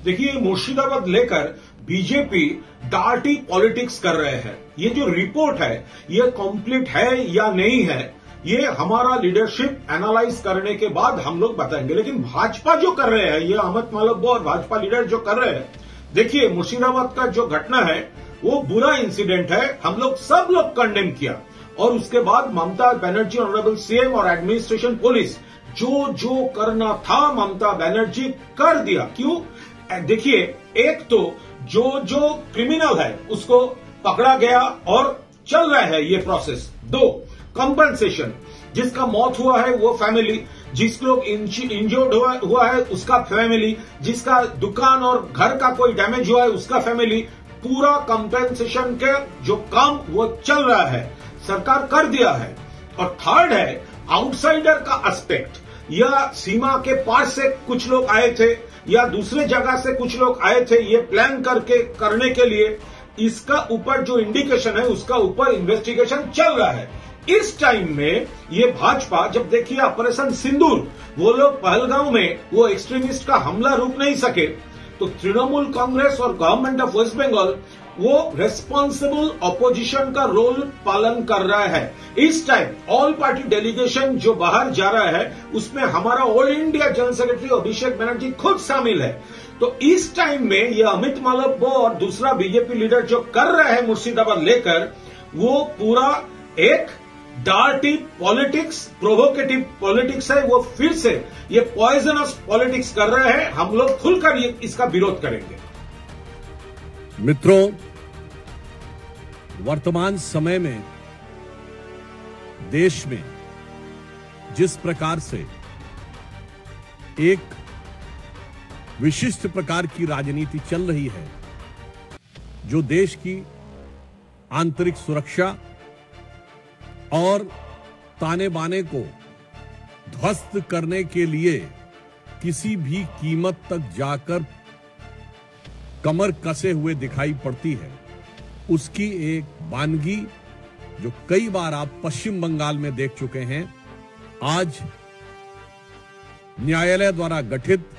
देखिए, मुर्शिदाबाद लेकर BJP dirty politics कर रहे हैं। ये जो रिपोर्ट है ये कंप्लीट है या नहीं है, ये हमारा लीडरशिप एनालाइज करने के बाद हम लोग बताएंगे। लेकिन भाजपा जो कर रहे हैं, ये अमित मालव्य और भाजपा लीडर जो कर रहे हैं, देखिए मुर्शिदाबाद का जो घटना है वो बुरा इंसिडेंट है, हम लोग सब लोग कंडेम किया। और उसके बाद ममता बनर्जी, ऑनरेबल सीएम और एडमिनिस्ट्रेशन पुलिस जो जो करना था ममता बनर्जी कर दिया। क्यों? देखिए, एक तो जो क्रिमिनल है उसको पकड़ा गया और चल रहा है ये प्रोसेस। 2, कंपनसेशन, जिसका मौत हुआ है वो फैमिली, जिस लोग इंजर्ड हुआ है उसका फैमिली, जिसका दुकान और घर का कोई डैमेज हुआ है उसका फैमिली, पूरा कंपनसेशन के जो काम वो चल रहा है, सरकार कर दिया है। और थर्ड है आउटसाइडर का एस्पेक्ट, या सीमा के पार से कुछ लोग आए थे या दूसरे जगह से कुछ लोग आए थे ये प्लान करने के लिए, इसका ऊपर जो इंडिकेशन है उसका ऊपर इन्वेस्टिगेशन चल रहा है। इस टाइम में ये भाजपा, जब देखिए ऑपरेशन सिंदूर, वो लोग पहलगांव में वो एक्सट्रीमिस्ट का हमला रोक नहीं सके, तो तृणमूल कांग्रेस और गवर्नमेंट ऑफ वेस्ट बंगाल वो रेस्पॉन्सिबल ऑपोजिशन का रोल पालन कर रहा है। इस टाइम ऑल पार्टी डेलीगेशन जो बाहर जा रहा है उसमें हमारा all India general secretary Abhishek Banerjee खुद शामिल है। तो इस टाइम में ये अमित मालव्य और दूसरा बीजेपी लीडर जो कर रहा है मुर्शिदाबाद लेकर, वो पूरा एक डार्टी पॉलिटिक्स, प्रोवोकेटिव पॉलिटिक्स है। वो फिर से ये पॉइजनस पॉलिटिक्स कर रहे हैं। हम लोग खुलकर इसका विरोध करेंगे। मित्रों, वर्तमान समय में देश में जिस प्रकार से एक विशिष्ट प्रकार की राजनीति चल रही है, जो देश की आंतरिक सुरक्षा और ताने बाने को ध्वस्त करने के लिए किसी भी कीमत तक जाकर कमर कसे हुए दिखाई पड़ती है, उसकी एक वानगी जो कई बार आप पश्चिम बंगाल में देख चुके हैं। आज न्यायालय द्वारा गठित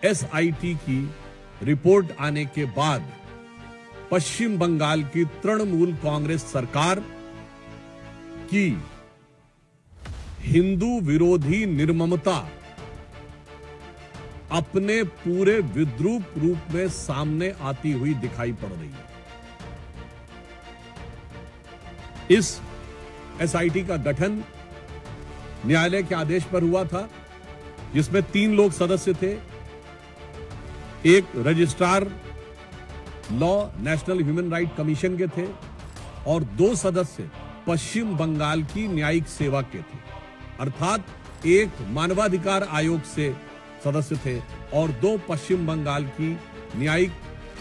एसआईटी की रिपोर्ट आने के बाद पश्चिम बंगाल की तृणमूल कांग्रेस सरकार की हिंदू विरोधी निर्ममता अपने पूरे विद्रूप रूप में सामने आती हुई दिखाई पड़ रही है। इस एसआईटी का गठन न्यायालय के आदेश पर हुआ था, जिसमें 3 लोग सदस्य थे। एक registrar law national human right commission के थे और 2 सदस्य पश्चिम बंगाल की न्यायिक सेवा के थे, अर्थात एक मानवाधिकार आयोग से सदस्य थे और 2 पश्चिम बंगाल की न्यायिक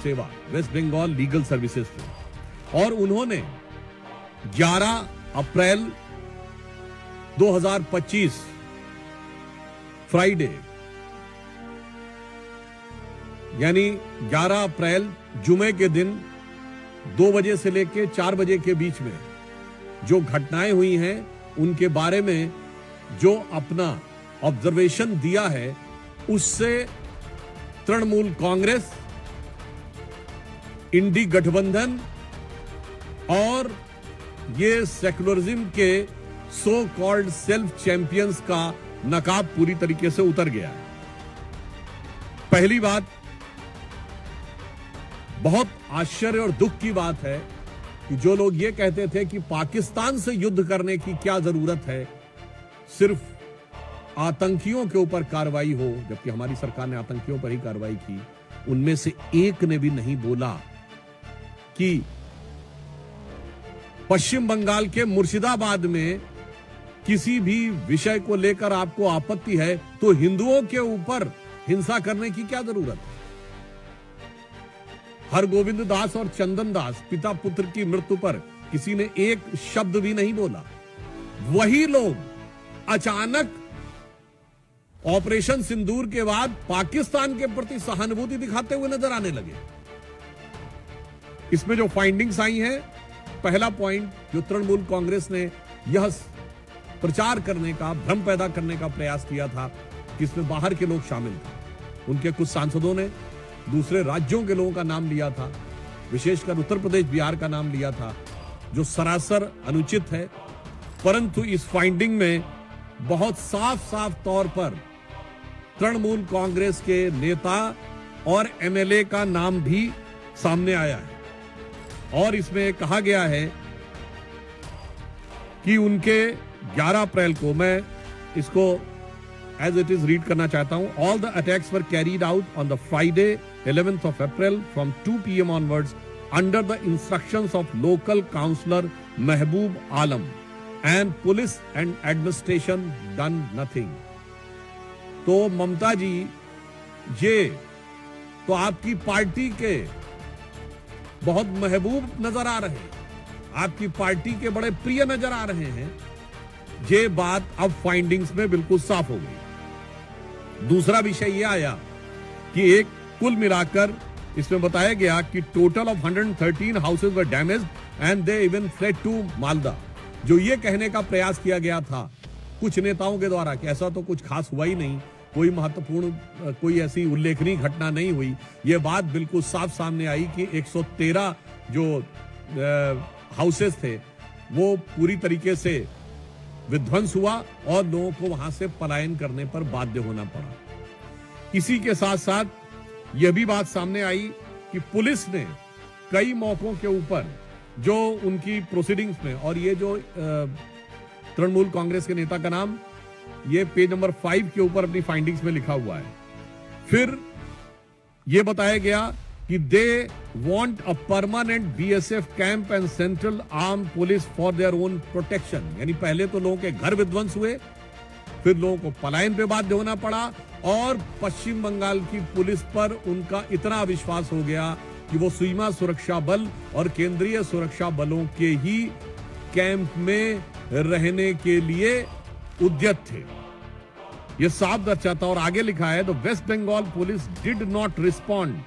सेवा वेस्ट बंगाल लीगल सर्विसेज थे। और उन्होंने 11 अप्रैल 2025 फ्राइडे, यानी 11 अप्रैल जुमे के दिन 2 बजे से लेकर 4 बजे के बीच में जो घटनाएं हुई हैं उनके बारे में जो अपना ऑब्जर्वेशन दिया है, उससे तृणमूल कांग्रेस, इंडी गठबंधन और ये सेक्युलरिज्म के सो कॉल्ड सेल्फ चैंपियंस का नकाब पूरी तरीके से उतर गया है। पहली बात, बहुत आश्चर्य और दुख की बात है कि जो लोग ये कहते थे कि पाकिस्तान से युद्ध करने की क्या जरूरत है, सिर्फ आतंकियों के ऊपर कार्रवाई हो, जबकि हमारी सरकार ने आतंकियों पर ही कार्रवाई की, उनमें से एक ने भी नहीं बोला कि पश्चिम बंगाल के मुर्शिदाबाद में किसी भी विषय को लेकर आपको आपत्ति है तो हिंदुओं के ऊपर हिंसा करने की क्या जरूरत है। हरगोविंद दास और चंदन दास पिता पुत्र की मृत्यु पर किसी ने एक शब्द भी नहीं बोला। वही लोग अचानक ऑपरेशन सिंदूर के बाद पाकिस्तान के प्रति सहानुभूति दिखाते हुए नजर आने लगे। इसमें जो फाइंडिंग्स आई हैं, पहला पॉइंट जो तृणमूल कांग्रेस ने यह प्रचार करने का, भ्रम पैदा करने का प्रयास किया था कि इसमें बाहर के लोग शामिल थे। उनके कुछ सांसदों ने दूसरे राज्यों के लोगों का नाम लिया था, विशेषकर उत्तर प्रदेश बिहार का नाम लिया था, जो सरासर अनुचित है। परंतु इस फाइंडिंग में बहुत साफ साफ तौर पर तृणमूल कांग्रेस के नेता और एमएलए का नाम भी सामने आया है और इसमें कहा गया है कि उनके 11 अप्रैल को, मैं इसको एज इट इज रीड करना चाहता हूं, all the attacks were carried out on the Friday 11th of April from 2 PM onwards under the instructions of local councillor Mehboob Alam and police and administration done nothing। तो ममता जी, ये तो आपकी party के बहुत महबूब नजर आ रहे हैं, आपकी पार्टी के बड़े प्रिय नजर आ रहे हैं। ये बात अब फाइंडिंग्स में बिल्कुल साफ हो गई। दूसरा विषय यह आया कि एक कुल मिलाकर इसमें बताया गया कि total of 113 houses were damaged and they even fled to Malda. जो ये कहने का प्रयास किया गया था कुछ नेताओं के द्वारा कि ऐसा तो कुछ खास हुआ ही नहीं, कोई महत्वपूर्ण, कोई ऐसी उल्लेखनीय घटना नहीं हुई, ये बात बिल्कुल साफ सामने आई कि 113 जो हाउसेस थे वो पूरी तरीके से विध्वंस हुआ और लोगों को वहां से पलायन करने पर बाध्य होना पड़ा। इसी के साथ साथ यह भी बात सामने आई कि पुलिस ने कई मौकों के ऊपर जो उनकी प्रोसीडिंग्स में, और ये जो तृणमूल कांग्रेस के नेता का नाम ये पेज नंबर 5 के ऊपर अपनी फाइंडिंग्स में लिखा हुआ है। फिर यह बताया गया कि they want a permanent BSF camp and central arm police for their own protection. यानी पहले तो लोगों के घर विध्वंस हुए, फिर लोगों को पलायन पे बाध्य होना पड़ा और पश्चिम बंगाल की पुलिस पर उनका इतना विश्वास हो गया कि वो सीमा सुरक्षा बल और केंद्रीय सुरक्षा बलों के ही कैंप में रहने के लिए उद्यत थे। यह साफ दर्शाता, और आगे लिखा है, the west Bengal police did not respond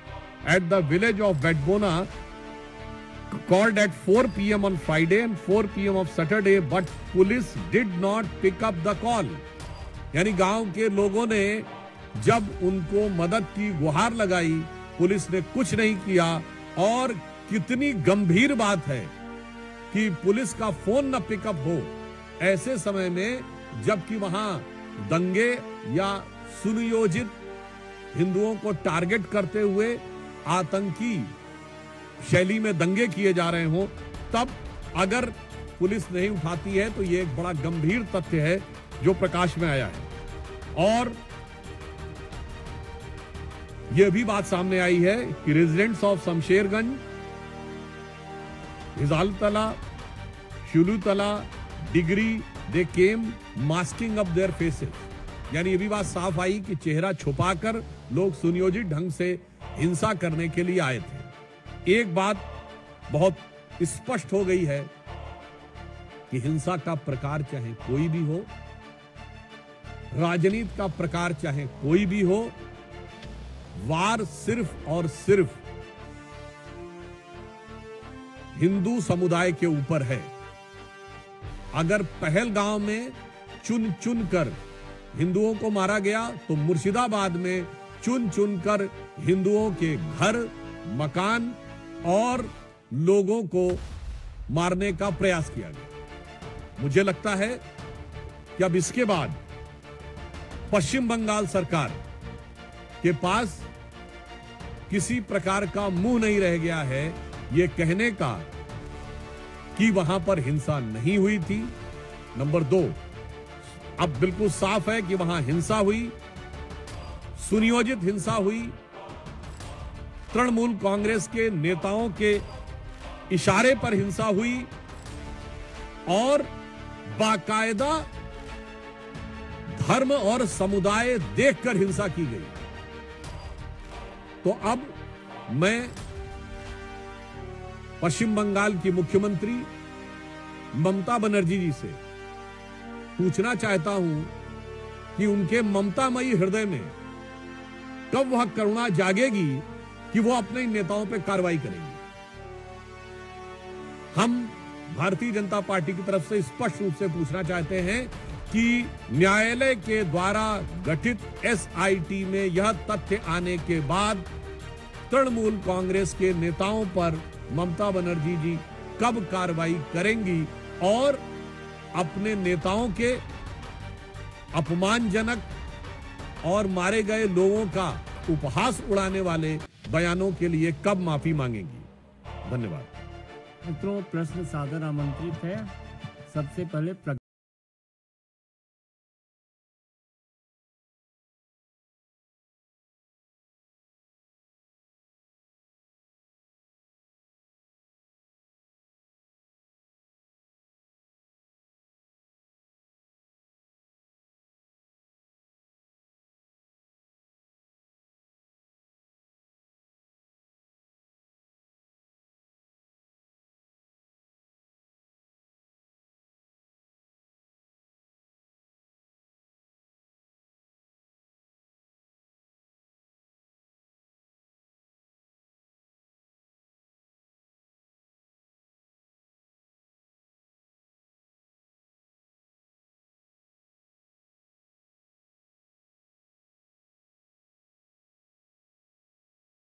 at the village of Bedbona called at 4 PM on Friday and 4 PM of Saturday, but police did not pick up the call। यानी गांव के लोगों ने जब उनको मदद की गुहार लगाई, पुलिस ने कुछ नहीं किया। और कितनी गंभीर बात है कि पुलिस का फोन न पिकअप हो ऐसे समय में, जबकि वहां दंगे या सुनियोजित हिंदुओं को टारगेट करते हुए आतंकी शैली में दंगे किए जा रहे हों, तब अगर पुलिस नहीं उठाती है तो यह एक बड़ा गंभीर तथ्य है जो प्रकाश में आया है। और यह भी बात सामने आई है कि रेजिडेंट्स ऑफ शमशेरगंज, हिजालतला, शुलूतला, डिग्री, they came masking up their faces. यानी यह भी बात साफ आई कि चेहरा छुपाकर लोग सुनियोजित ढंग से हिंसा करने के लिए आए थे। एक बात बहुत स्पष्ट हो गई है कि हिंसा का प्रकार चाहे कोई भी हो, राजनीति का प्रकार चाहे कोई भी हो, वार सिर्फ और सिर्फ हिंदू समुदाय के ऊपर है। अगर पहलगांव में चुन चुन कर हिंदुओं को मारा गया तो मुर्शिदाबाद में चुन चुनकर हिंदुओं के घर, मकान और लोगों को मारने का प्रयास किया गया। मुझे लगता है कि अब इसके बाद पश्चिम बंगाल सरकार के पास किसी प्रकार का मुंह नहीं रह गया है यह कहने का कि वहां पर हिंसा नहीं हुई थी। नंबर 2, अब बिल्कुल साफ है कि वहां हिंसा हुई, सुनियोजित हिंसा हुई, तृणमूल कांग्रेस के नेताओं के इशारे पर हिंसा हुई और बाकायदा धर्म और समुदाय देखकर हिंसा की गई। तो अब मैं पश्चिम बंगाल की मुख्यमंत्री ममता बनर्जी जी से पूछना चाहता हूं कि उनके ममतामयी हृदय में कब वह करुणा जागेगी कि वो अपने नेताओं पर कार्रवाई करेंगे। हम भारतीय जनता पार्टी की तरफ से स्पष्ट रूप से पूछना चाहते हैं कि न्यायालय के द्वारा गठित एसआईटी में यह तथ्य आने के बाद तृणमूल कांग्रेस के नेताओं पर ममता बनर्जी जी कब कार्रवाई करेंगी और अपने नेताओं के अपमानजनक और मारे गए लोगों का उपहास उड़ाने वाले बयानों के लिए कब माफी मांगेंगी। धन्यवाद। मित्रों, प्रश्न सादर आमंत्रित है। सबसे पहले